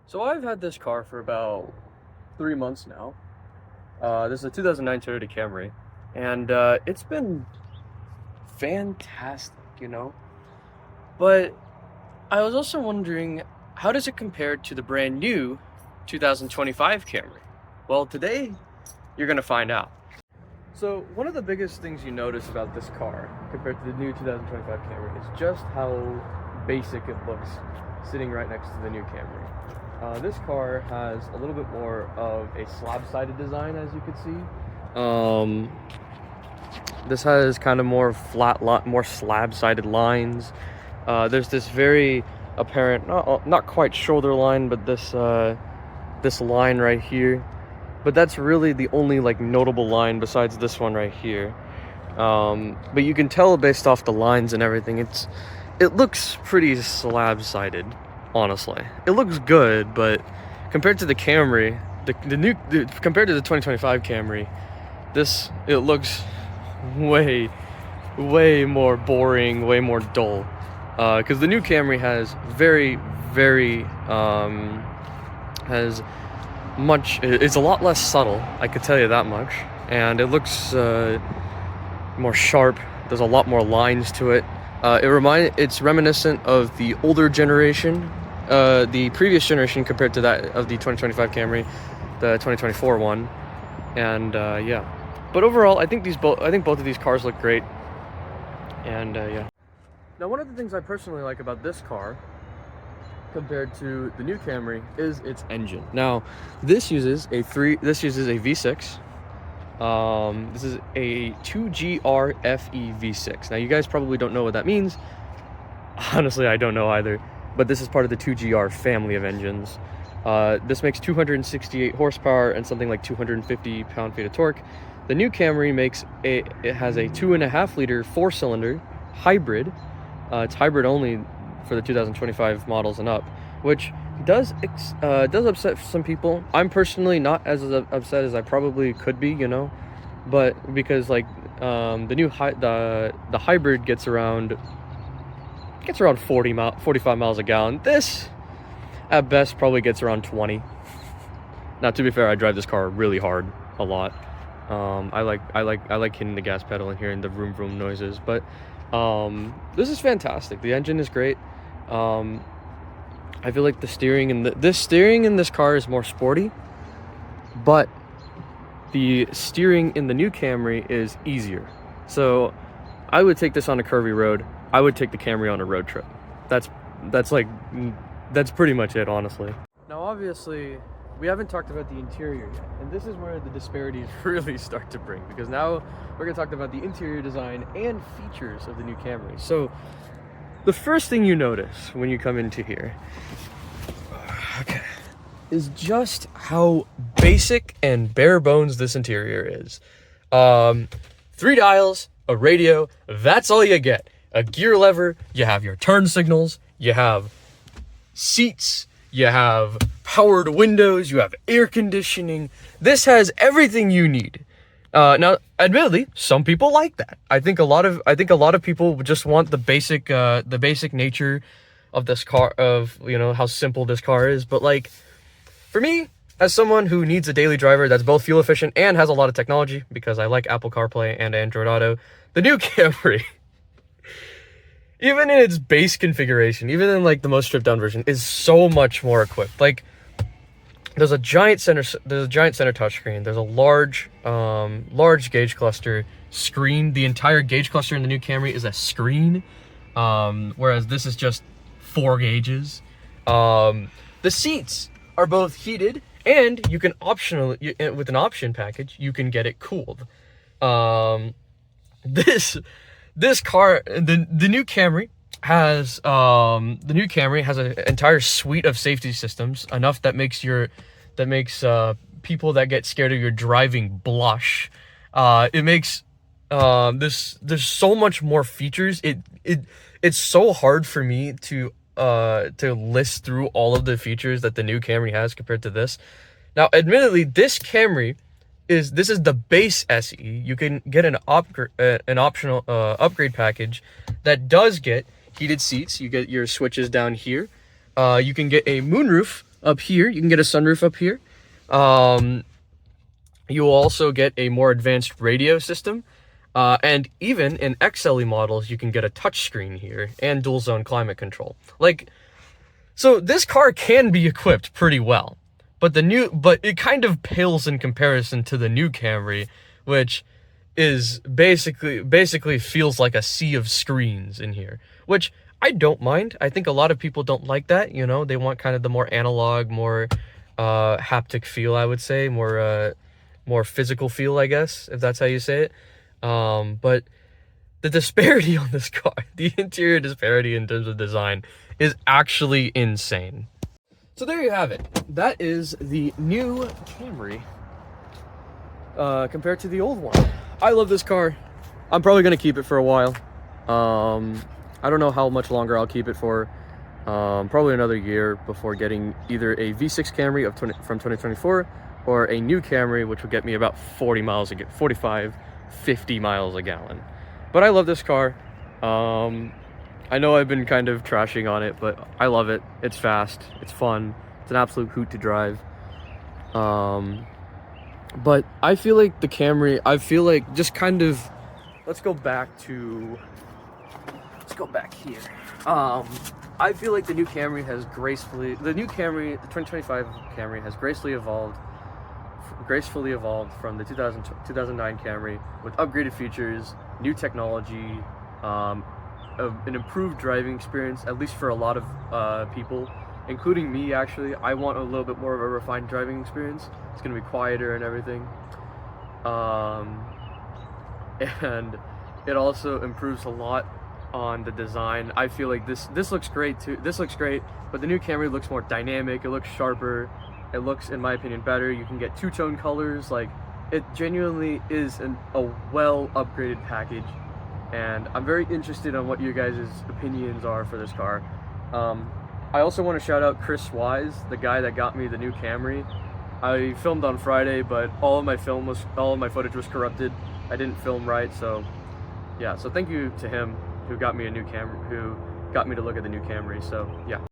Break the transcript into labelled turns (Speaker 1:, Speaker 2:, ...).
Speaker 1: So I've had this car for about 3 months now. This is a 2009 Toyota Camry, and it's been fantastic, But I was also wondering, how does it compare to the brand new 2025 Camry? Well, today you're gonna find out. So one of the biggest things you notice about this car compared to the new 2025 Camry is just how basic it looks sitting right next to the new Camry. This car has a little bit more of a slab-sided design, as you can see. This has kind of more more slab-sided lines. There's this very apparent, not quite shoulder line, but this line right here. But that's really the only notable line besides this one right here. But you can tell based off the lines and everything, it looks pretty slab-sided. Honestly, it looks good, but compared to the Camry, compared to the 2025 Camry, it looks way more boring, way more dull. Because the new Camry has it's a lot less subtle, I could tell you that much, and it looks more sharp. There's a lot more lines to it. It's reminiscent of the older generation, the previous generation compared to that of the 2025 Camry, the 2024 one, and yeah. But overall, I think both of these cars look great, and yeah. Now, one of the things I personally like about this car compared to the new Camry is its engine. Now, this uses a V6. This is a 2GR FE V6. Now, you guys probably don't know what that means. Honestly, I don't know either. But this is part of the 2GR family of engines. This makes 268 horsepower and something like 250 pound-feet of torque. The new Camry has a 2.5-liter 4-cylinder hybrid. It's hybrid only for the 2025 models and up, which does upset some people. I'm personally not as upset as I probably could be, but because the hybrid gets around 45 miles a gallon. This at best probably gets around 20. Now, to be fair, I drive this car really hard, a lot. I like hitting the gas pedal and hearing the vroom vroom noises, but this is fantastic. The engine is great. I feel like the steering in this car is more sporty, but the steering in the new Camry is easier. So I would take this on a curvy road. I would take the Camry on a road trip. That's pretty much it, honestly. Now, obviously, we haven't talked about the interior yet, and this is where the disparities really start to bring, because now we're going to talk about the interior design and features of the new Camry. So the first thing you notice when you come into here, is just how basic and bare bones this interior is. 3 dials, a radio, that's all you get. A gear lever, you have your turn signals, you have seats, you have powered windows, you have air conditioning. This has everything you need. Now, admittedly, some people like that. I think a lot of people just want the basic nature of this car, of how simple this car is. But for me, as someone who needs a daily driver that's both fuel efficient and has a lot of technology, because I like Apple CarPlay and Android Auto, the new Camry, even in its base configuration, even in the most stripped down version, is so much more equipped. There's a giant center touchscreen. There's a large gauge cluster screen. The entire gauge cluster in the new Camry is a screen, whereas this is just 4 gauges. The seats are both heated, and you can with an option package, you can get it cooled. This car, the new Camry has an entire suite of safety systems, enough that makes people that get scared of your driving blush. It makes there's so much more features. It's so hard for me to list through all of the features that the new Camry has compared to this. Now, admittedly, this Camry is the base SE. You can get an optional upgrade package that does get heated seats. You get your switches down here. You can get a moonroof up here. You can get a sunroof up here. You will also get a more advanced radio system. And even in XLE models, you can get a touchscreen here and dual zone climate control. Like, so this car can be equipped pretty well, but it kind of pales in comparison to the new Camry, which is basically feels like a sea of screens in here, which I don't mind. I think a lot of people don't like that, you know, they want kind of the more analog, more haptic feel, I would say, more physical feel, I guess, if that's how you say it. But the disparity on this car, the interior disparity in terms of design, is actually insane. So there you have it. That is the new Camry compared to the old one. I love this car. I'm probably gonna keep it for a while. I don't know how much longer I'll keep it for. Probably another year before getting either a V6 Camry from 2024 or a new Camry, which will get me about 40 miles a gallon, 45, 50 miles a gallon. But I love this car. I know I've been kind of trashing on it, but I love it. It's fast, it's fun, it's an absolute hoot to drive. But I feel like the Camry, just kind of, let's go back here. I feel like the new Camry has the 2025 Camry has gracefully evolved from the 2009 Camry with upgraded features, new technology, an improved driving experience, at least for a lot of people, including me. Actually, I want a little bit more of a refined driving experience. It's going to be quieter and everything, and it also improves a lot on the design. I feel like this looks great too. This looks great, but the new Camry looks more dynamic. It looks sharper. It looks, in my opinion, better. You can get two-tone colors. Like, it genuinely is a well upgraded package, and I'm very interested on what you guys' opinions are for this car. I also want to shout out Chris Wise, the guy that got me the new Camry. I filmed on Friday, but all of my footage was corrupted. I didn't film right, so yeah. So thank you to him who got me to look at the new Camry. So yeah.